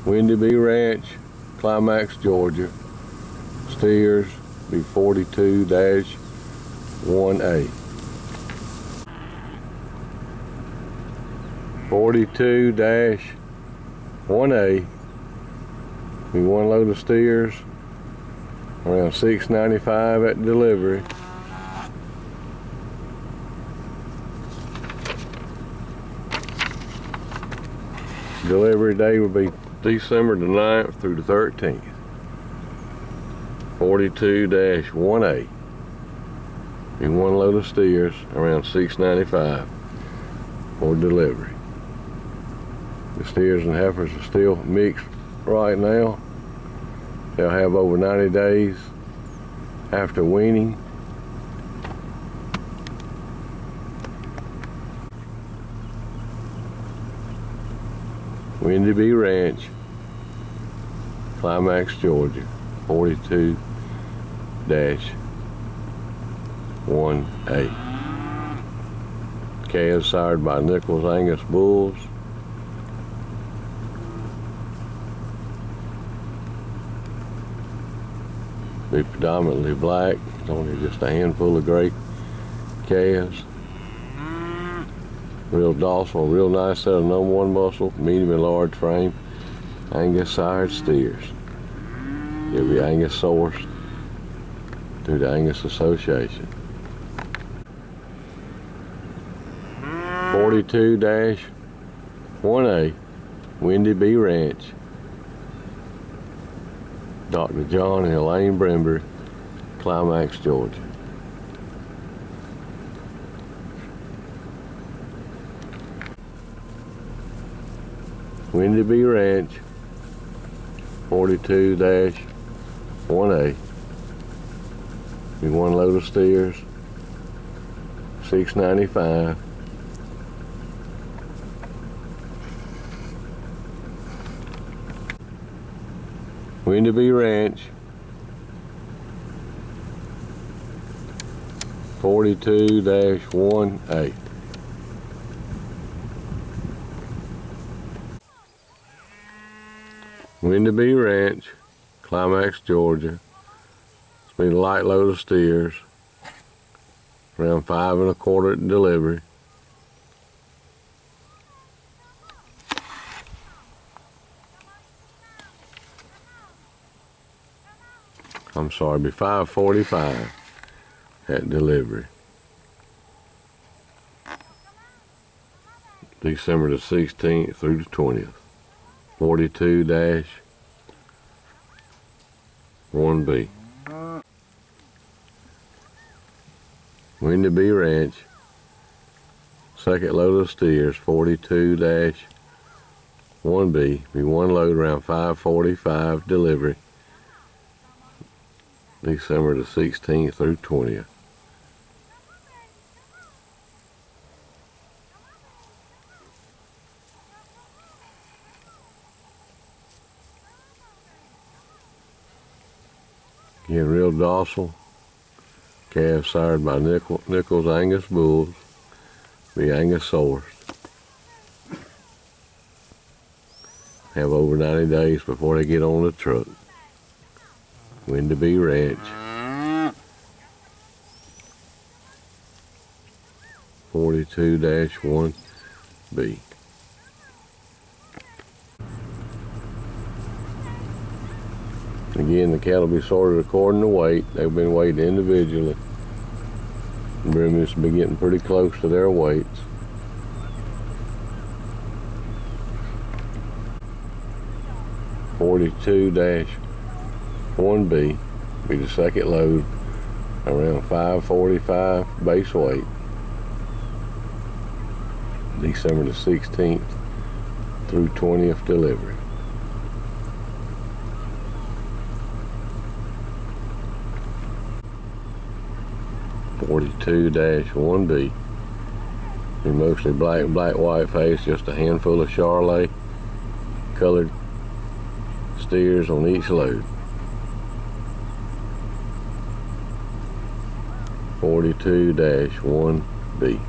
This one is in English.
Windy Bee Ranch, Climax, Georgia. Steers be 42-1A. 42-1A. Be one load of steers, around $6.95 at delivery. Delivery day will be December the 9th through the 13th. 42-1A. Be one load of steers, around $6.95 for delivery. The steers and heifers are still mixed right now. They'll have over 90 days after weaning. Windy Bee Ranch, Climax, Georgia. 42-1A. Calves sired by Nichols Angus bulls. Be predominantly black. It's only just a handful of gray calves. Real docile, real nice set of number one muscle, medium and large frame. Angus sired steers. It'll be Angus sourced through the Angus Association. 42-1A, Windy Bee Ranch. Dr. John and Elaine Brimber, Climax, Georgia. Windy Bee Ranch, 42-1A. Be one load of steers, $6.95. Windy Bee Ranch, 42-1A. Windy Bee Ranch, Climax, Georgia. It's been a light load of steers, around 5 1/4 at delivery. I'm sorry, be 5:45 at delivery. December the 16th through the 20th. 42-1B. Windy Bee Ranch, second load of steers, 42-1B. Be one load around 5:45 delivery. December the 16th through 20th. Again, real docile. Calves sired by Nichols Angus bulls. Be Angus sourced. Have over 90 days before they get on the truck. Windy Bee Ranch. 42-1B. Again, the cattle be sorted according to weight. They've been weighed individually. The Brimius will be getting pretty close to their weights. $42-1B be the second load, around 5:45 base weight. December the 16th through 20th delivery. $42-1B. Be mostly black, white face, just a handful of Charolais colored steers on each load. 42-1B.